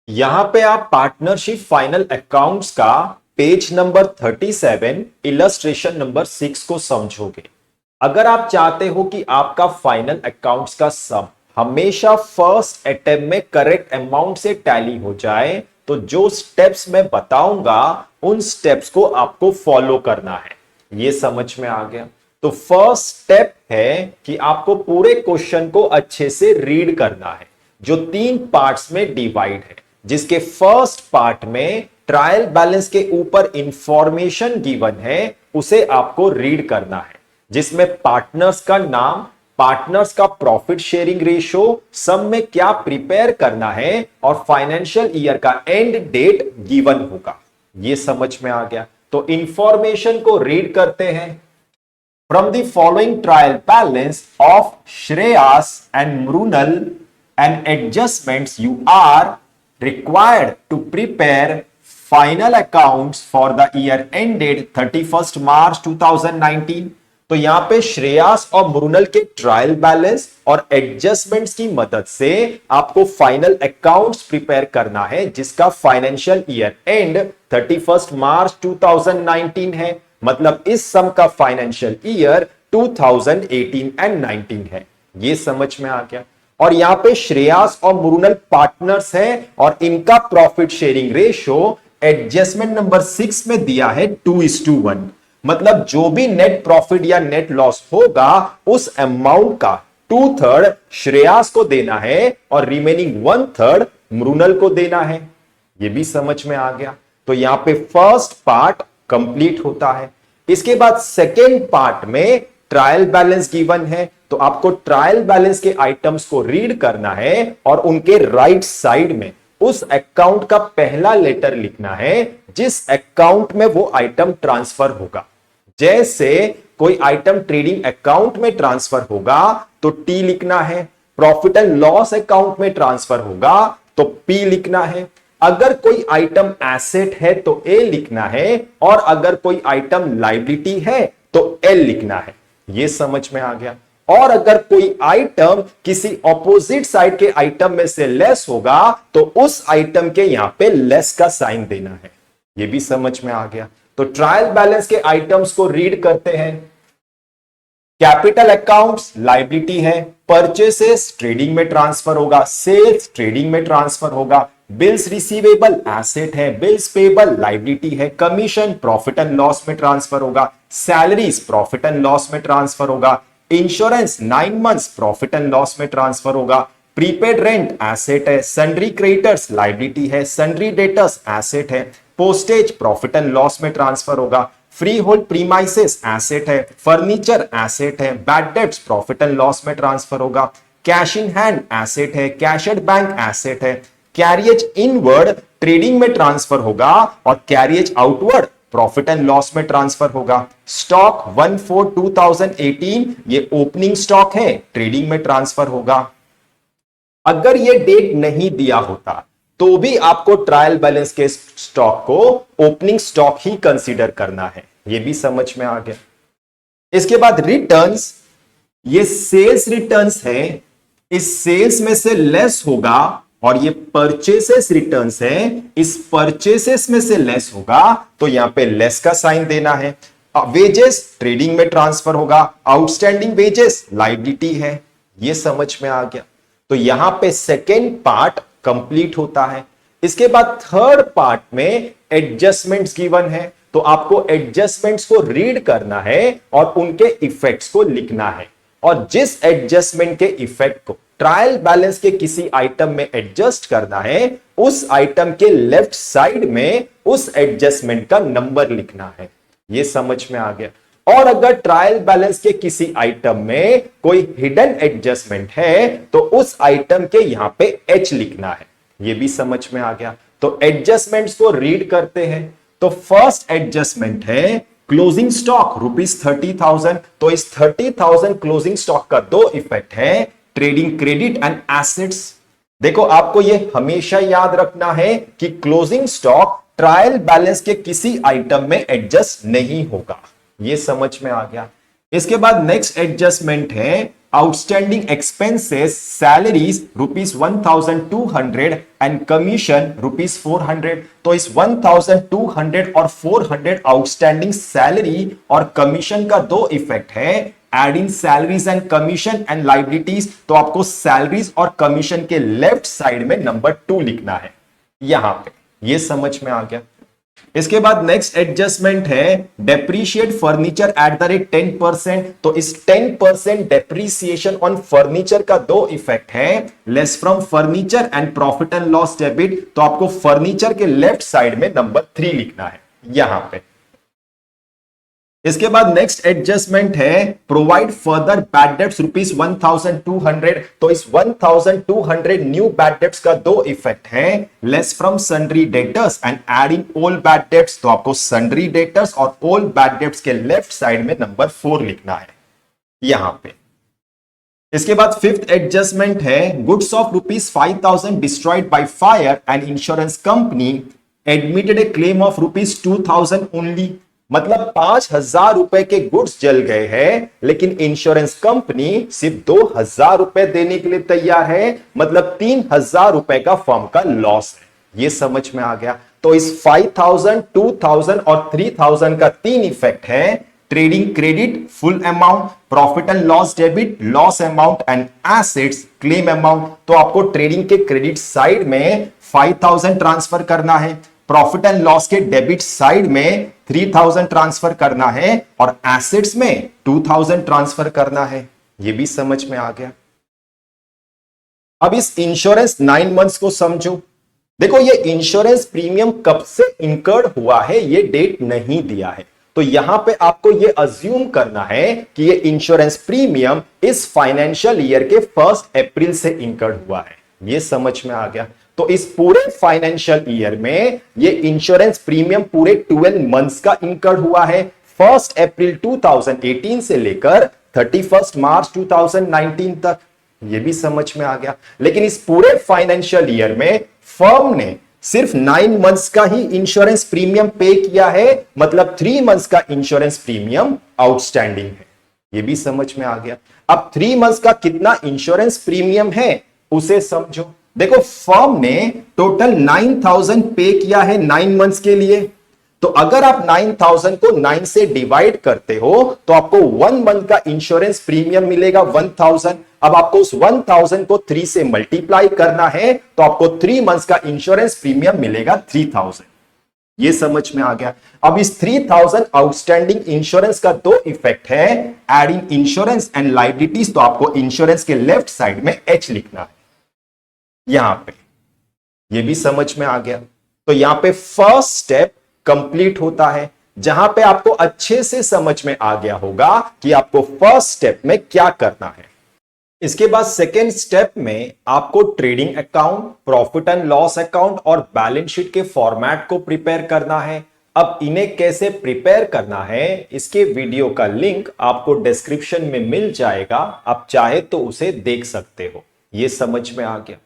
यहां पे आप पार्टनरशिप फाइनल अकाउंट्स का पेज नंबर 37 इलस्ट्रेशन नंबर 6 को समझोगे। अगर आप चाहते हो कि आपका फाइनल अकाउंट्स का सम हमेशा फर्स्ट अटेम्प्ट में करेक्ट अमाउंट से टैली हो जाए, तो जो स्टेप्स मैं बताऊंगा उन स्टेप्स को आपको फॉलो करना है। ये समझ में आ गया? तो फर्स्ट स्टेप है कि आपको पूरे क्वेश्चन को अच्छे से रीड करना है, जो 3 पार्ट्स में डिवाइड है, जिसके फर्स्ट पार्ट में ट्रायल बैलेंस के ऊपर इंफॉर्मेशन गिवन है, उसे आपको रीड करना है, जिसमें पार्टनर्स का नाम, पार्टनर्स का प्रॉफिट शेयरिंग रेशियो, सम में क्या प्रिपेयर करना है और फाइनेंशियल ईयर का एंड डेट गिवन होगा। ये समझ में आ गया? तो इंफॉर्मेशन को रीड करते हैं। From the following trial balance of Shreyas and Mrunal and adjustments, you are required to prepare final accounts for the year ended 31st March 2019। तो यहां पे श्रेयास और मृणाल के ट्रायल बैलेंस और एडजस्टमेंट्स की मदद से आपको फाइनल अकाउंट्स प्रिपेयर करना है, जिसका फाइनेंशियल ईयर एंड 31st मार्च 2019 है। मतलब इस सम का फाइनेंशियल ईयर 2018 एंड 19 है। ये समझ में आ गया? और यहां पे श्रेयास और मृणाल पार्टनर्स हैं और इनका profit sharing ratio adjustment number 6 में दिया है 2:1। मतलब जो भी नेट प्रॉफिट या नेट लॉस होगा उस अमाउंट का 2/3 श्रेयास को देना है और रिमेनिंग 1/3 मृणाल को देना है। ये भी समझ में आ गया? तो यहां पे फर्स्ट पार्ट कंप्लीट होता है। इसके बाद सेकेंड पार्ट में ट्रायल बैलेंस गिवन है, तो आपको ट्रायल बैलेंस के आइटम्स को रीड करना है और उनके राइट साइड में उस अकाउंट का पहला लेटर लिखना है जिस अकाउंट में वो आइटम ट्रांसफर होगा। जैसे कोई आइटम ट्रेडिंग अकाउंट में ट्रांसफर होगा तो टी लिखना है, प्रॉफिट एंड लॉस अकाउंट में ट्रांसफर होगा तो पी लिखना है। अगर कोई आइटम एसेट है तो ए लिखना है और अगर कोई आइटम लायबिलिटी है तो एल लिखना है। यह समझ में आ गया? और अगर कोई आइटम किसी ऑपोजिट साइड के आइटम में से लेस होगा तो उस आइटम के यहां पे लेस का साइन देना है। यह भी समझ में आ गया? तो ट्रायल बैलेंस के आइटम्स को रीड करते हैं। कैपिटल अकाउंट्स लायबिलिटी है, परचेसेस ट्रेडिंग में ट्रांसफर होगा, सेल्स ट्रेडिंग में ट्रांसफर होगा, बिल्स रिसीवेबल एसेट है, बिल्स पेबल लायबिलिटी है, कमीशन प्रॉफिट एंड लॉस में ट्रांसफर होगा, सैलरीज प्रॉफिट एंड लॉस में ट्रांसफर होगा, insurance 9 months profit and loss में ट्रांसफर होगा, प्रीपेड रेंट एसेट है, सन्ड्री क्रेडिटर्स लायबिलिटी है, सन्ड्री डेटर्स एसेट है, पोस्टेज प्रॉफिट एंड लॉस में ट्रांसफर होगा, फ्री होल्ड प्रीमाइसेस एसेट है, फर्नीचर एसेट है, bad debts profit and loss में ट्रांसफर होगा, कैश इन हैंड एसेट है, कैश एट बैंक एसेट है, कैरियज इनवर्ड ट्रेडिंग में ट्रांसफर होगा और carriage outward profit and loss में ट्रांसफर होगा। स्टॉक 1/4/2018 ये ओपनिंग स्टॉक है, ट्रेडिंग में ट्रांसफर होगा। अगर ये डेट नहीं दिया होता तो भी आपको ट्रायल बैलेंस के स्टॉक को ओपनिंग स्टॉक ही कंसीडर करना है। ये भी समझ में आ गया? इसके बाद रिटर्न्स, ये सेल्स रिटर्न्स है, इस सेल्स में से लेस होगा और ये परचेसेस रिटर्न्स है, इस परचेसेस में से लेस होगा तो यहां पे लेस का साइन देना है। वेजेस ट्रेडिंग में ट्रांसफर होगा, आउटस्टैंडिंग वेजेस लायबिलिटी है। ये समझ में आ गया? तो यहां पे सेकेंड पार्ट कंप्लीट होता है। इसके बाद थर्ड पार्ट में एडजस्टमेंट्स गिवन है, तो आपको एडजस्टमेंट्स को रीड करना है और उनके इफेक्ट्स को लिखना है। और जिस एडजस्टमेंट के इफेक्ट को ट्रायल बैलेंस के किसी आइटम में एडजस्ट करना है, उस आइटम के लेफ्ट साइड में उस एडजस्टमेंट का नंबर लिखना है। यह समझ में आ गया? और अगर ट्रायल बैलेंस के किसी आइटम में कोई हिडन एडजस्टमेंट है तो उस आइटम के यहां पे एच लिखना है। यह भी समझ में आ गया? तो एडजस्टमेंट्स को रीड करते हैं। तो फर्स्ट एडजस्टमेंट है क्लोजिंग स्टॉक ₹30,000। तो इस 30,000 क्लोजिंग स्टॉक का 2 इफेक्ट है, ट्रेडिंग क्रेडिट एंड एसेट्स। देखो आपको यह हमेशा याद रखना है कि क्लोजिंग स्टॉक ट्रायल बैलेंस के किसी आइटम में एडजस्ट नहीं होगा। ये समझ में आ गया? इसके बाद नेक्स्ट एडजस्टमेंट है outstanding expenses salaries ₹1,200 and commission ₹400। तो इस 1,200 और 400 आउटस्टैंडिंग सैलरी और कमीशन का दो इफेक्ट है, adding salaries and commission and liabilities. तो आपको सैलरीज और कमीशन के लेफ्ट साइड में नंबर 2 लिखना है यहां पे। ये समझ में आ गया। इसके बाद नेक्स्ट एडजस्टमेंट है depreciate furniture eight the rate 10%। तो इस 10% डेप्रीसिएशन ऑन फर्नीचर का दो इफेक्ट है, less from furniture and profit and loss debit. तो आपको फर्नीचर के लेफ्ट साइड में नंबर 3 लिखना है यहां पे। इसके बाद नेक्स्ट एडजस्टमेंट है प्रोवाइड फर्दर बैड डेब्ट्स ₹1,200। तो इस 1,200 न्यू बैड डेब्ट्स का दो इफेक्ट है, less from sundry debtors and adding old bad debts. तो आपको सन्ड्री डेटर्स और ओल्ड बैड डेब्ट्स के लेफ्ट साइड में नंबर 4 लिखना है यहां पे। इसके बाद फिफ्थ एडजस्टमेंट है goods of ₹5,000 destroyed by fire and insurance company admitted A claim of ₹2,000 only. मतलब 5,000 रुपए के गुड्स जल गए हैं, लेकिन इंश्योरेंस कंपनी सिर्फ 2,000 रुपए देने के लिए तैयार है। मतलब 3,000 रुपए का फर्म का लॉस है। ये समझ में आ गया। तो इस 5,000, 2,000 और 3,000 का 3 इफेक्ट है, trading credit full amount, profit and loss debit loss amount and assets claim amount. तो आपको ट्रेडिंग के क्रेडिट साइड में 5,000 ट्रांसफर करना है, प्रॉफिट एंड लॉस के डेबिट साइड में 3,000 ट्रांसफर करना है और एसेट्स में 2,000 ट्रांसफर करना है। यह भी समझ में आ गया। अब इस इंश्योरेंस 9 मंथ्स को समझो। देखो ये इंश्योरेंस प्रीमियम कब से इंकर्ड हुआ है ये डेट नहीं दिया है, तो यहां पे आपको ये अज्यूम करना है कि ये इंश्योरेंस प्रीमियम इस फाइनेंशियल ईयर के 1 अप्रैल से इंकर्ड हुआ है। ये समझ में आ गया। तो इस पूरे फाइनेंशियल ईयर में ये इंश्योरेंस प्रीमियम पूरे 12 मंथ्स का इंकर्ड हुआ है, 1 अप्रैल 2018 से लेकर 31 मार्च 2019 तक। ये भी समझ में आ गया। लेकिन इस पूरे फाइनेंशियल ईयर में फर्म ने सिर्फ 9 मंथ्स का ही इंश्योरेंस प्रीमियम पे किया है, मतलब 3 मंथ्स का इंश्योरेंस प्रीमियम आउटस्टैंडिंग है। ये भी समझ में आ गया। अब 3 मंथ्स का कितना इंश्योरेंस प्रीमियम है उसे समझो। देखो फर्म ने टोटल 9,000 पे किया है 9 मंथ्स के लिए। तो अगर आप 9,000 को 9 से डिवाइड करते हो तो आपको 1 मंथ का इंश्योरेंस प्रीमियम मिलेगा 1,000। अब आपको उस 1,000 को 3 से मल्टीप्लाई करना है तो आपको 3 मंथ्स का इंश्योरेंस प्रीमियम मिलेगा 3,000। ये समझ में आ गया। अब इस 3,000 आउटस्टैंडिंग इंश्योरेंस का दो इफेक्ट है, एडिंग इंश्योरेंस एंड लायबिलिटीज। तो आपको इंश्योरेंस के लेफ्ट साइड में H लिखना है यहां पे। ये भी समझ में आ गया। तो यहां पे फर्स्ट स्टेप कंप्लीट होता है, जहां पे आपको अच्छे से समझ में आ गया होगा कि आपको फर्स्ट स्टेप में क्या करना है। इसके बाद सेकेंड स्टेप में आपको trading account, profit and loss account और बैलेंस शीट के फॉर्मेट को प्रिपेयर करना है। अब इन्हें कैसे प्रिपेयर करना है इसके वीडियो का लिंक आपको डिस्क्रिप्शन में मिल जाएगा, आप चाहे तो उसे देख सकते हो। यह समझ में आ गया।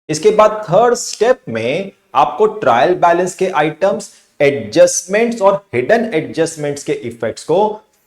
इसके बाद थर्ड स्टेप में आपको ट्रायल बैलेंस के आइटम्स, एडजस्टमेंट्स और हिडन एडजस्टमेंट्स के इफेक्ट्स को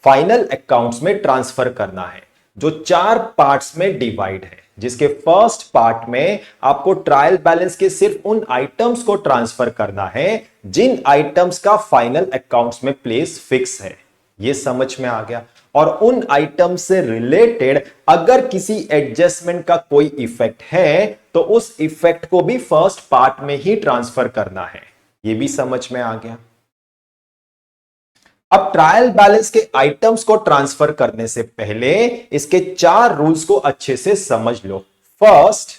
फाइनल अकाउंट्स में ट्रांसफर करना है, जो 4 पार्ट्स में डिवाइड है। जिसके फर्स्ट पार्ट में आपको ट्रायल बैलेंस के सिर्फ उन आइटम्स को ट्रांसफर करना है जिन आइटम्स का फाइनल अकाउंट्स में प्लेस फिक्स है। यह समझ में आ गया। और उन आइटम से रिलेटेड अगर किसी एडजस्टमेंट का कोई इफेक्ट है तो उस इफेक्ट को भी फर्स्ट पार्ट में ही ट्रांसफर करना है। यह भी समझ में आ गया। अब ट्रायल बैलेंस के आइटम्स को ट्रांसफर करने से पहले इसके 4 रूल्स को अच्छे से समझ लो। फर्स्ट,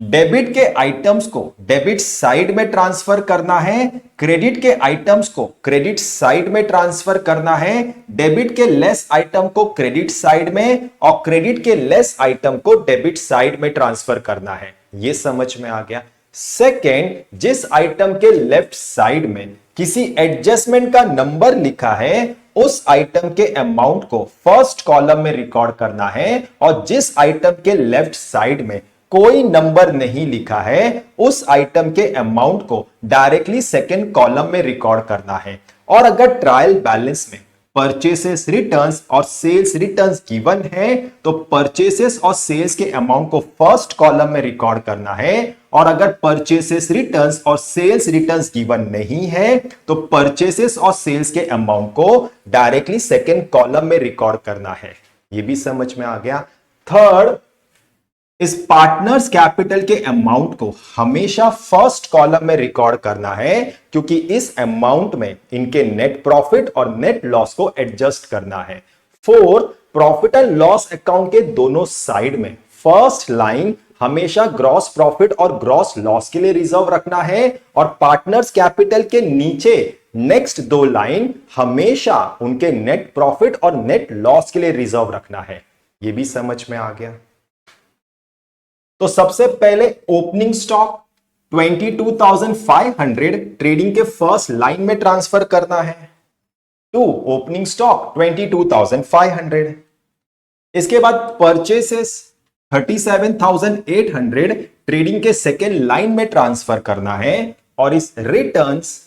डेबिट के आइटम्स को डेबिट साइड में ट्रांसफर करना है, क्रेडिट के आइटम्स को क्रेडिट साइड में ट्रांसफर करना है, डेबिट के लेस आइटम को क्रेडिट साइड में और क्रेडिट के लेस आइटम को डेबिट साइड में ट्रांसफर करना है। यह समझ में आ गया। सेकेंड, जिस आइटम के लेफ्ट साइड में किसी एडजस्टमेंट का नंबर लिखा है उस आइटम के अमाउंट को फर्स्ट कॉलम में रिकॉर्ड करना है, और जिस आइटम के लेफ्ट साइड में कोई नंबर नहीं लिखा है उस आइटम के अमाउंट को डायरेक्टली सेकंड कॉलम में रिकॉर्ड करना है। और अगर ट्रायल बैलेंस में परचेसेस रिटर्न्स और सेल्स रिटर्न्स गिवन है, तो परचेसेस और सेल्स के अमाउंट को फर्स्ट कॉलम में रिकॉर्ड करना है, और अगर परचेसेस रिटर्न्स और सेल्स रिटर्न्स गिवन नहीं है तो परचेसेस और सेल्स के अमाउंट को डायरेक्टली सेकेंड कॉलम में रिकॉर्ड करना है। यह भी समझ में आ गया। थर्ड, इस पार्टनर्स कैपिटल के अमाउंट को हमेशा फर्स्ट कॉलम में रिकॉर्ड करना है, क्योंकि इस अमाउंट में इनके नेट प्रॉफिट और नेट लॉस को एडजस्ट करना है। Fourth, profit and loss account के दोनों साइड में फर्स्ट लाइन हमेशा ग्रॉस प्रॉफिट और ग्रॉस लॉस के लिए रिजर्व रखना है, और पार्टनर्स कैपिटल के नीचे नेक्स्ट दो लाइन हमेशा उनके नेट प्रॉफिट और नेट लॉस के लिए रिजर्व रखना है। यह भी समझ में आ गया। तो सबसे पहले ओपनिंग स्टॉक 22,500 ट्रेडिंग के फर्स्ट लाइन में ट्रांसफर करना है टू ओपनिंग स्टॉक 22,500। इसके बाद परचेसेस 37,800 ट्रेडिंग के सेकेंड लाइन में ट्रांसफर करना है, और इस रिटर्न्स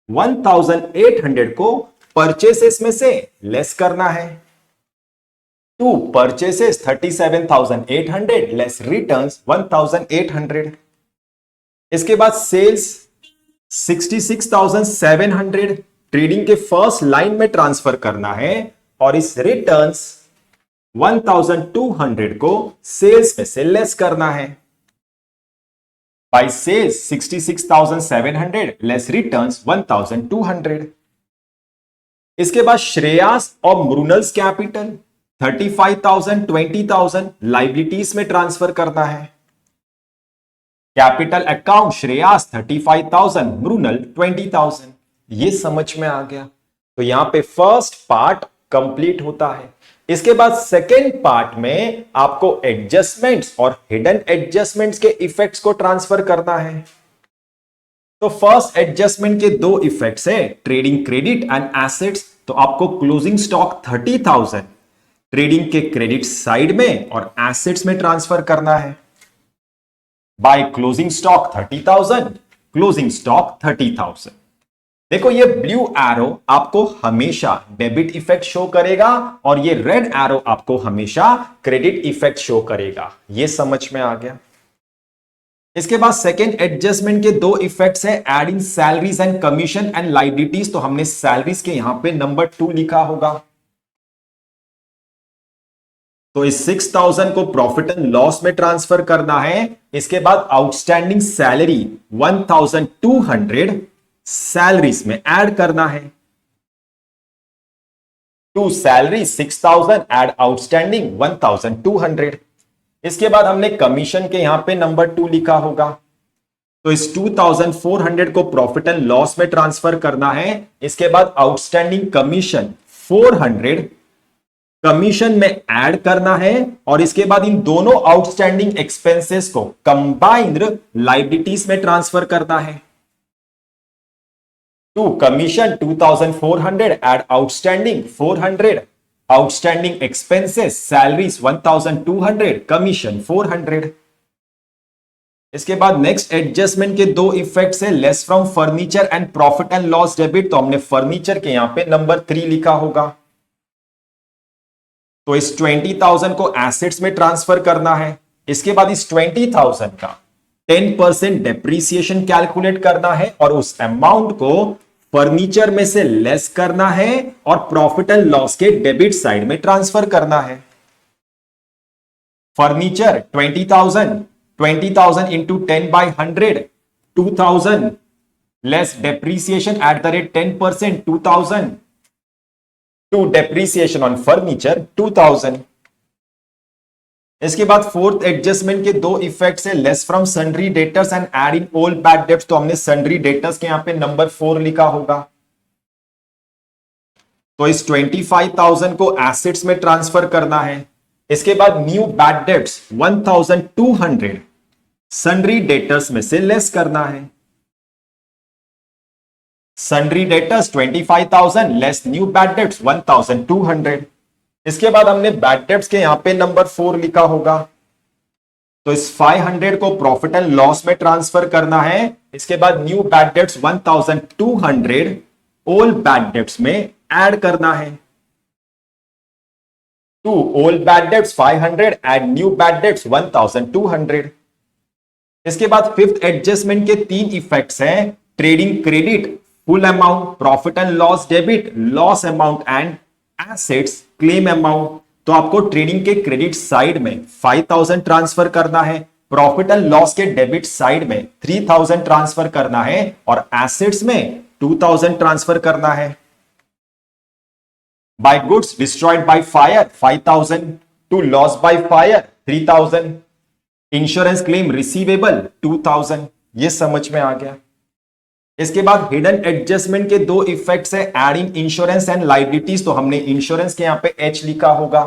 1,800 को परचेसेस में से लेस करना है। To purchases 37,800 less returns 1,800। इसके बाद सेल्स 66,700 ट्रेडिंग के फर्स्ट लाइन में ट्रांसफर करना है, और इस रिटर्न्स 1,200 को सेल्स में से लेस करना है। By sales 66,700 less returns 1,200। इसके बाद श्रेयास और मृणल्स कैपिटल 35,000 20,000 लाइबिलिटीज में ट्रांसफर करना है। Capital account Shreyas 35,000, Mrinal 20,000। ये समझ में आ गया। तो यहां पे फर्स्ट पार्ट कंप्लीट होता है। इसके बाद सेकेंड पार्ट में आपको एडजस्टमेंट्स और हिडन एडजस्टमेंट्स के इफेक्ट्स को ट्रांसफर करना है। तो फर्स्ट एडजस्टमेंट के दो इफेक्ट्स है, ट्रेडिंग क्रेडिट एंड एसेट्स। तो आपको क्लोजिंग स्टॉक 30,000 ट्रेडिंग के क्रेडिट साइड में और एसेट्स में ट्रांसफर करना है। Bye closing stock 30,000, closing stock 30,000। देखो ये ब्लू एरो आपको हमेशा डेबिट इफेक्ट शो करेगा, और ये रेड एरो आपको हमेशा क्रेडिट इफेक्ट शो करेगा। ये समझ में आ गया। इसके बाद सेकेंड एडजस्टमेंट के दो इफेक्ट्स है, adding salaries and commission and liabilities. तो हमने सैलरीज के यहां पे नंबर 2 लिखा होगा। तो इस 6,000 को प्रॉफिट एंड लॉस में ट्रांसफर करना है। इसके बाद आउटस्टैंडिंग सैलरी 1,200 सैलरीज में ऐड करना है। To salary 6,000 add outstanding 1,200। इसके बाद हमने कमीशन के यहां पे नंबर 2 लिखा होगा। तो इस 2,400 को प्रॉफिट एंड लॉस में ट्रांसफर करना है। इसके बाद आउटस्टैंडिंग कमीशन 400 कमीशन में ऐड करना है, और इसके बाद इन दोनों आउटस्टैंडिंग एक्सपेंसेस को कंबाइंड लाइबिलिटीज में ट्रांसफर करना है। To commission 2,400 add outstanding 400, outstanding expenses salaries 1,200, commission 400। इसके बाद नेक्स्ट एडजस्टमेंट के दो इफेक्ट्स है, less from furniture and profit and loss debit. तो हमने फर्नीचर के यहां पे नंबर 3 लिखा होगा। तो इस 20,000 को एसेट्स में ट्रांसफर करना है। इसके बाद इस 20,000 का 10% डेप्रीसिएशन कैलकुलेट करना है, और उस अमाउंट को फर्नीचर में से लेस करना है और प्रॉफिट एंड लॉस के डेबिट साइड में ट्रांसफर करना है। Furniture 20,000 into 10/100 2,000 less depreciation at the rate 10% 2,000 to depreciation on furniture 2,000। इसके बाद फोर्थ एडजस्टमेंट के दो इफेक्ट्स है, less from sundry debtors and add in old bad debts. तो हमने सन्ड्री डेटर्स के यहां पे नंबर 4 लिखा होगा। तो इस 25,000 को एसेट्स में ट्रांसफर करना है। इसके बाद new bad debts 1,200 sundry debtors में से लेस करना है। Sundry debtors 25,000 less new bad debts 1,200। इसके बाद हमने बैड डेट्स के यहां पे नंबर 4 लिखा होगा। तो इस 500 को प्रॉफिट एंड लॉस में ट्रांसफर करना है। इसके बाद new bad debts 1,200 old bad debts में ऐड करना है। To old bad debts 500 and new bad debts 1200। इसके बाद फिफ्थ एडजस्टमेंट के तीन इफेक्ट्स हैं, trading credit full amount, profit and loss debit loss amount and assets claim amount. तो आपको ट्रेडिंग के क्रेडिट साइड में 5000 ट्रांसफर करना है, प्रॉफिट एंड लॉस के डेबिट साइड में 3000 ट्रांसफर करना है और एसेट्स में 2000 ट्रांसफर करना है। By goods destroyed by fire 5000, to loss by fire 3000, insurance claim receivable 2000। ये समझ में आ गया। इसके बाद हिडन एडजस्टमेंट के दो इफेक्ट्स है, एडिंग इंश्योरेंस एंड लायबिलिटीज। तो हमने इंश्योरेंस के यहां पे एच लिखा होगा,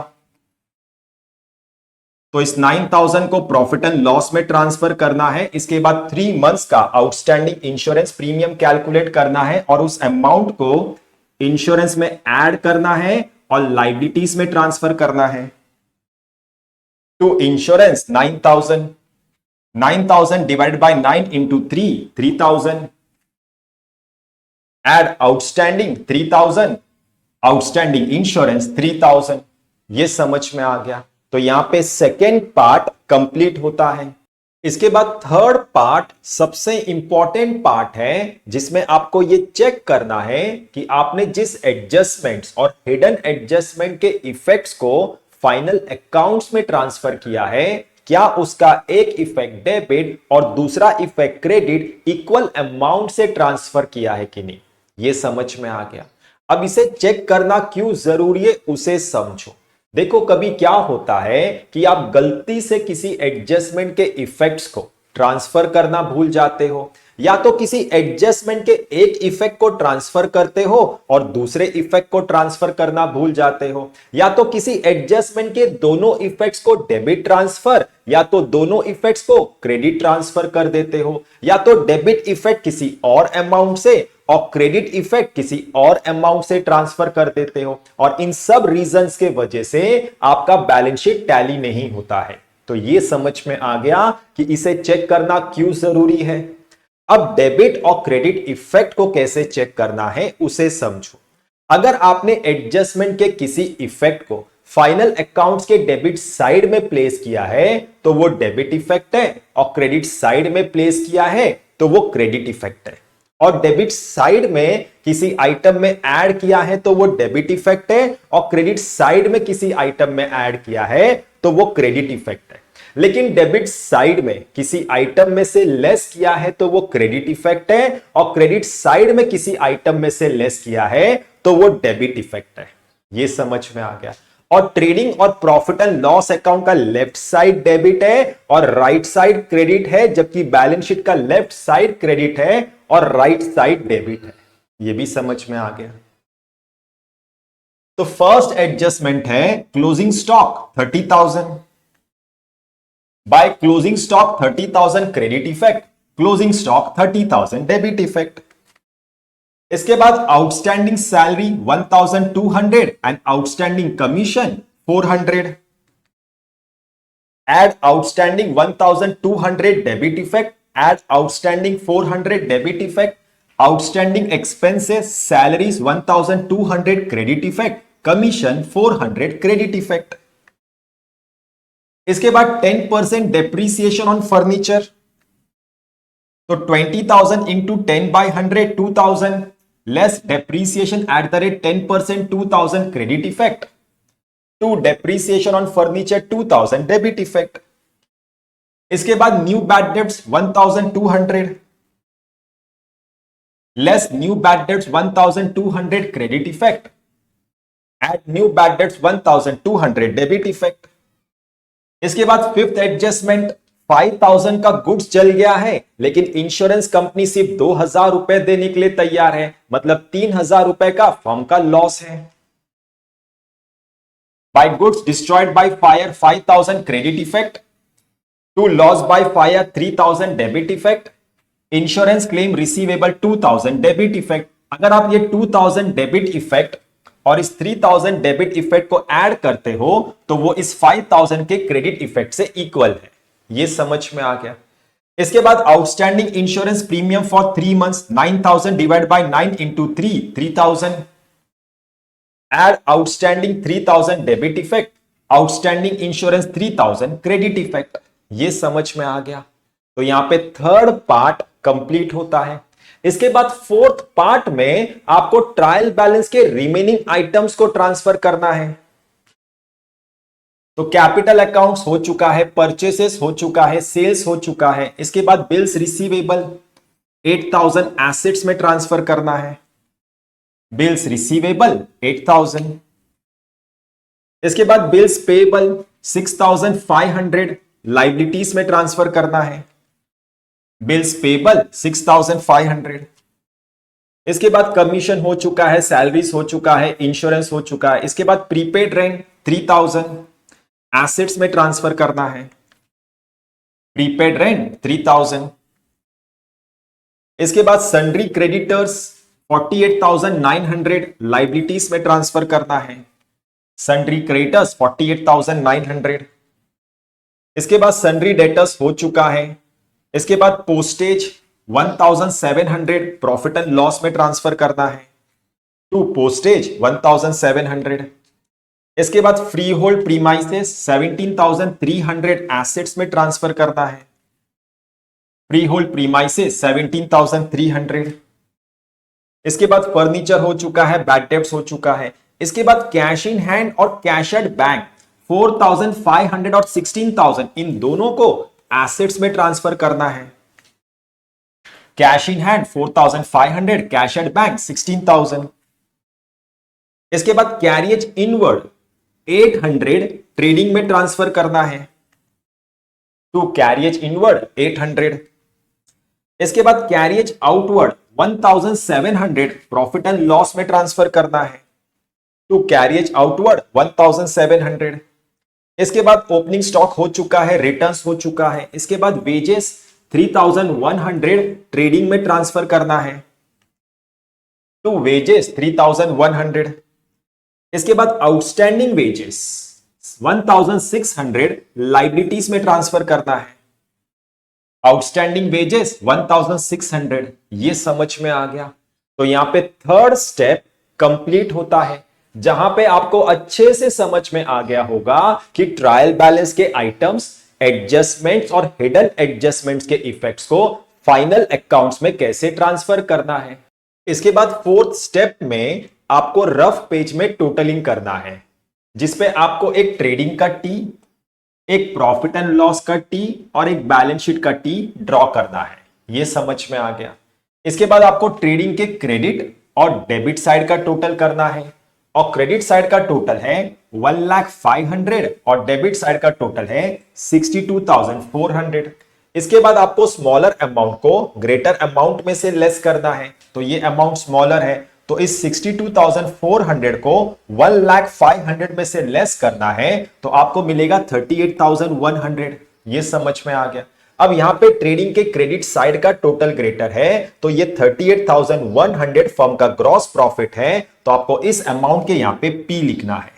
तो इस 9000 को प्रॉफिट एंड लॉस में ट्रांसफर करना है। इसके बाद 3 मंथ्स का आउटस्टैंडिंग इंश्योरेंस प्रीमियम कैलकुलेट करना है और उस अमाउंट को इंश्योरेंस में ऐड करना है और लायबिलिटीज में ट्रांसफर करना है। To insurance 9000 divided by 9 into 3000, add outstanding 3000, outstanding insurance 3000। ये समझ में आ गया। तो यहां पे सेकेंड पार्ट कंप्लीट होता है। इसके बाद थर्ड पार्ट सबसे इंपॉर्टेंट पार्ट है, जिसमें आपको ये चेक करना है कि आपने जिस एडजस्टमेंट्स और हिडन एडजस्टमेंट के इफेक्ट्स को फाइनल अकाउंट्स में ट्रांसफर किया है, क्या उसका एक इफेक्ट डेबिट और दूसरा इफेक्ट क्रेडिट इक्वल अमाउंट से ट्रांसफर किया है कि नहीं। ये समझ में आ गया। अब इसे चेक करना क्यों जरूरी है उसे समझो। देखो, कभी क्या होता है कि आप गलती से किसी एडजस्टमेंट के इफेक्ट्स को ट्रांसफर करना भूल जाते हो, या तो किसी एडजस्टमेंट के एक इफेक्ट को ट्रांसफर करते हो और दूसरे इफेक्ट को ट्रांसफर करना भूल जाते हो, या तो किसी एडजस्टमेंट के दोनों इफेक्ट्स को डेबिट ट्रांसफर या तो दोनों इफेक्ट्स को क्रेडिट ट्रांसफर कर देते हो, या तो डेबिट इफेक्ट किसी और अमाउंट से और क्रेडिट इफेक्ट किसी और अमाउंट से ट्रांसफर कर देते हो, और इन सब रीजंस के वजह से आपका बैलेंस शीट टैली नहीं होता है। तो ये समझ में आ गया कि इसे चेक करना क्यों जरूरी है। अब डेबिट और क्रेडिट इफेक्ट को कैसे चेक करना है उसे समझो। अगर आपने एडजस्टमेंट के किसी इफेक्ट को फाइनल अकाउंट्स के डेबिट साइड में प्लेस किया है तो वो डेबिट इफेक्ट है, और क्रेडिट साइड में प्लेस किया है तो वो क्रेडिट इफेक्ट है, और डेबिट साइड में किसी आइटम में ऐड किया है तो वो डेबिट इफेक्ट है, और क्रेडिट साइड में किसी आइटम में ऐड किया है तो वो क्रेडिट इफेक्ट है। लेकिन डेबिट साइड में किसी आइटम में से लेस किया है तो वो क्रेडिट इफेक्ट है, और क्रेडिट साइड में किसी आइटम में से लेस किया है तो वो डेबिट इफेक्ट है। ये समझ में आ गया। और ट्रेडिंग और प्रॉफिट एंड लॉस अकाउंट का लेफ्ट साइड डेबिट है और राइट साइड क्रेडिट है, जबकि बैलेंस शीट का लेफ्ट साइड क्रेडिट है और राइट साइड डेबिट है। ये भी समझ में आ गया। तो फर्स्ट एडजस्टमेंट है closing stock 30,000। By closing stock 30,000 credit effect, closing stock 30,000 debit effect. इसके बाद outstanding salary 1200 and outstanding commission 400, add outstanding 1200 debit effect, add outstanding 400 debit effect, outstanding expenses salaries 1200 credit effect, commission 400 credit effect. इसके बाद 10% depreciation on furniture, तो 20,000 into 10/100 2000 less depreciation at the rate 10% 2000 credit effect, to depreciation on furniture 2000 debit effect. इसके बाद new bad debts 1200 less new bad debts 1200 credit effect, at new bad debts 1200 debit effect. इसके बाद fifth adjustment 5000 का goods जल गया है, लेकिन insurance company सिर्फ 2000 रुपए देने के लिए तैयार है, मतलब 3000 रुपए का फर्म का लॉस है। By goods destroyed by fire 5000 credit effect, to loss by fire 3000 debit effect, insurance claim receivable 2000 debit effect. अगर आप ये 2000 डेबिट इफेक्ट और इस 3000 डेबिट इफेक्ट को ऐड करते हो तो वो इस 5000 के क्रेडिट इफेक्ट से इक्वल है। ये समझ में आ गया। इसके बाद outstanding insurance premium for 3 months 9000 divide by 9 into 3000, add outstanding 3000 debit effect, outstanding insurance 3000 credit effect, ये समझ में आ गया। तो यहां पे थर्ड पार्ट कंप्लीट होता है। इसके बाद फोर्थ पार्ट में आपको ट्रायल बैलेंस के रिमेनिंग आइटम्स को ट्रांसफर करना है। तो कैपिटल अकाउंट्स हो चुका है, परचेसेस हो चुका है, सेल्स हो चुका है। इसके बाद बिल्स रिसीवेबल 8000 एसेट्स में ट्रांसफर करना है, बिल्स रिसीवेबल 8000। इसके बाद बिल्स पेबल 6500 लाइबिलिटीज में ट्रांसफर करना है, बिल्स पेबल 6500। इसके बाद कमीशन हो चुका है, सैलरीज हो चुका है, इंश्योरेंस हो चुका है। इसके बाद प्रीपेड रेंट 3000 एसेट्स में ट्रांसफर करना है, प्रीपेड रेंट 3000। इसके बाद सन्ड्री क्रेडिटर्स 48900 लाइबिलिटीज में ट्रांसफर करना है, सन्ड्री क्रेडिटर्स 48900। इसके बाद सन्ड्री डेटर्स हो चुका है। इसके बाद पोस्टेज 1700 प्रॉफिट एंड लॉस में ट्रांसफर करना है, टू पोस्टेज 1700। इसके बाद फ्री होल्ड प्रीमाइसेस 17300 एसेट्स में ट्रांसफर करना है, फ्री होल्ड प्रीमाइसेस 17300। इसके बाद फर्नीचर हो चुका है, बैड डेब्ट्स हो चुका है। इसके बाद कैश इन हैंड और कैश एट बैंक 4500 और 16000, इन दोनों को एसेट्स में ट्रांसफर करना है। Cash in hand 4500, cash at bank 16000। इसके बाद कैरियज इनवर्ड 800 ट्रेडिंग में ट्रांसफर करना है, टू कैरियज इनवर्ड 800। इसके बाद carriage outward 1700 profit and loss में ट्रांसफर करना है, टू कैरियज आउटवर्ड 1700। इसके बाद ओपनिंग स्टॉक हो चुका है, रिटर्न्स हो चुका है। इसके बाद वेजेस 3100 ट्रेडिंग में ट्रांसफर करना है, टू वेजेस 3100। इसके बाद आउटस्टैंडिंग वेजेस 1600 लाइबिलिटीज में ट्रांसफर करना है, आउटस्टैंडिंग वेजेस 1600। ये समझ में आ गया। तो यहां पे थर्ड स्टेप कंप्लीट होता है, जहां पे आपको अच्छे से समझ में आ गया होगा कि ट्रायल बैलेंस के आइटम्स, एडजस्टमेंट्स और हिडन एडजस्टमेंट्स के इफेक्ट्स को फाइनल अकाउंट्स में कैसे ट्रांसफर करना है। इसके बाद फोर्थ स्टेप में आपको रफ पेज में टोटलिंग करना है, जिसपे आपको एक ट्रेडिंग का टी, एक प्रॉफिट एंड लॉस का टी और एक बैलेंस शीट का टी ड्रॉ करना है। यह समझ में आ गया। इसके बाद आपको ट्रेडिंग के क्रेडिट और डेबिट साइड का टोटल करना है, और क्रेडिट साइड का टोटल है 1,05,000 और डेबिट साइड का टोटल है 62,400। इसके बाद आपको स्मॉलर अमाउंट को ग्रेटर अमाउंट में से लेस करना है, तो ये अमाउंट स्मॉलर है, तो इस 62,400 को 1,05,000 में से लेस करना है, तो आपको मिलेगा 38,100। ये समझ में आ गया। अब यहां पे ट्रेडिंग के क्रेडिट साइड का टोटल ग्रेटर है, तो ये 38,100 फर्म का ग्रॉस प्रॉफिट है, तो आपको इस अमाउंट के यहां पे पी लिखना है।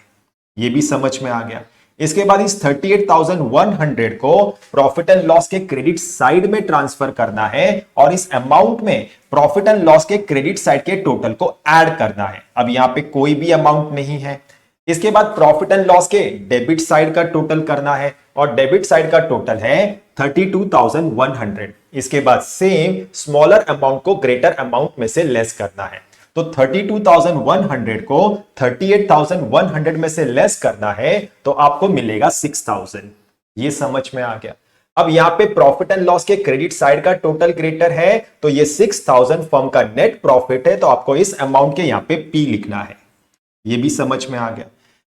ये भी समझ में आ गया। इसके बाद इस 38,100 को प्रॉफिट एंड लॉस के क्रेडिट साइड में ट्रांसफर करना है, और इस अमाउंट में प्रॉफिट एंड लॉस के क्रेडिट साइड के टोटल को ऐड करना है। अब यहां पे कोई भी अमाउंट नहीं है। इसके बाद प्रॉफिट एंड लॉस के डेबिट साइड का टोटल करना है, और डेबिट साइड का टोटल है 32,100। इसके बाद सेम स्मॉलर अमाउंट को ग्रेटर अमाउंट में से लेस करना है, तो 32,100 को 38,100 में से लेस करना है, तो आपको मिलेगा 6,000। ये समझ में आ गया। अब यहां पे प्रॉफिट एंड लॉस के क्रेडिट साइड का टोटल ग्रेटर है, तो ये 6,000 फर्म का नेट प्रॉफिट है, तो आपको इस अमाउंट के यहां पे पी लिखना है। ये भी समझ में आ गया।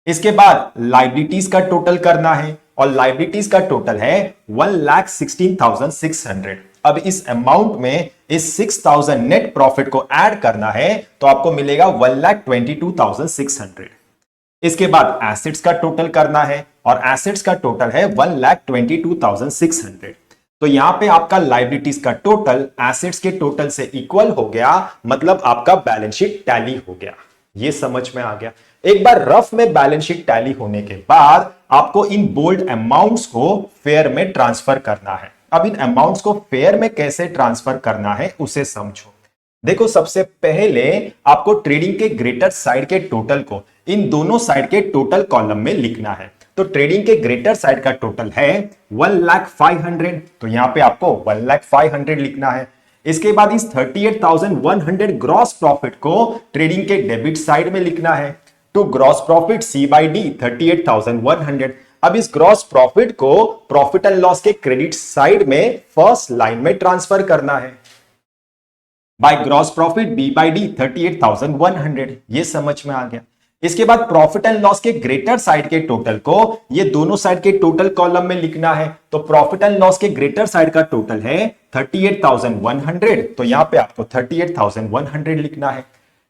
इसके बाद लाइबिलिटीज का टोटल करना है, और लाइबिलिटीज का टोटल है 1,16,600। अब इस अमाउंट में इस 6,000 नेट प्रॉफिट को ऐड करना है, तो आपको मिलेगा 1,22,600। इसके बाद एसेट्स का टोटल करना है, और एसेट्स का टोटल है 1,22,600। तो यहां पे आपका लाइबिलिटीज का टोटल एसेट्स के टोटल से इक्वल हो गया, मतलब आपका बैलेंस शीट टैली हो गया। ये समझ में आ गया। एक बार रफ में बैलेंस शीट टैली होने के बाद आपको इन बोल्ड अमाउंट्स को फेयर में ट्रांसफर करना है। अब इन अमाउंट्स को फेयर में कैसे ट्रांसफर करना है उसे समझो। देखो, सबसे पहले आपको ट्रेडिंग के ग्रेटर साइड के टोटल को इन दोनों साइड के टोटल कॉलम में लिखना है। तो ट्रेडिंग के ग्रेटर साइड का टोटल है 1,05,000, तो यहां पे आपको 1,05,000 लिखना है। इसके बाद इस 38,100 ग्रॉस प्रॉफिट को ट्रेडिंग के डेबिट साइड में लिखना है। To gross profit C by D 38,100। अब इस ग्रॉस प्रॉफिट को प्रॉफिट एंड लॉस के क्रेडिट साइड में फर्स्ट लाइन में ट्रांसफर करना है। By gross profit B by D 38,100, ये समझ में आ गया। इसके बाद प्रॉफिट एंड लॉस के ग्रेटर साइड के टोटल को ये दोनों साइड के टोटल कॉलम में लिखना है। तो प्रॉफिट एंड लॉस के ग्रेटर साइड का टोटल है 38,100, तो यहां पे आपको 38,100 लिखना है।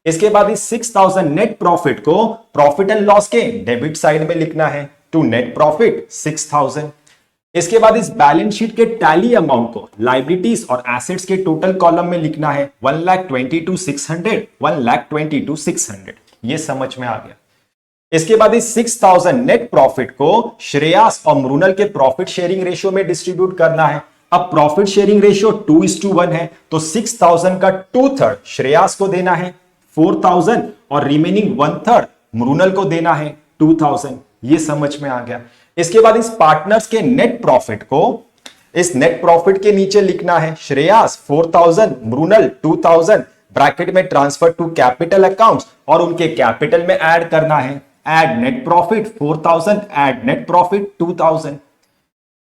इसके बाद इस 6,000 नेट प्रॉफिट को प्रॉफिट एंड लॉस के डेबिट साइड में लिखना है। To net profit 6,000। इसके बाद इस बैलेंस शीट के टैली अमाउंट को लायबिलिटीज और एसेट्स के टोटल कॉलम में लिखना है 1,22,600, 1,22,600, ये समझ में आ गया। इसके बाद इस 6,000 नेट प्रॉफिट को श्रेयास और मृणाल के प्रॉफिट शेयरिंग रेशियो में डिस्ट्रीब्यूट करना है। अब प्रॉफिट शेयरिंग रेशियो 2:1 है, तो 6,000 का 2/3 श्रेयास को देना है 4,000 और रिमेनिंग 1/3 मृणाल को देना है 2,000, ये समझ में आ गया। इसके बाद इस पार्टनर्स के नेट प्रॉफिट को इस नेट प्रॉफिट के नीचे लिखना है श्रेयास 4,000, मृणाल 2,000, ब्रैकेट में ट्रांसफर टू कैपिटल अकाउंट्स और उनके कैपिटल में ऐड करना है। Add net profit 4,000, add net profit 2,000,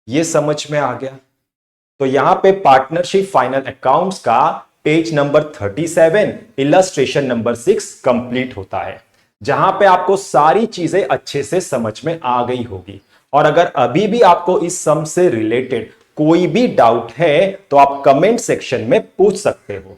ये समझ में आ गया। तो यहां पे पार्टनरशिप फाइनल अकाउंट्स का page number 37 illustration number 6 complete होता है, जहां पे आपको सारी चीजें अच्छे से समझ में आ गई होगी। और अगर अभी भी आपको इस सम से रिलेटेड कोई भी डाउट है तो आप कमेंट सेक्शन में पूछ सकते हो।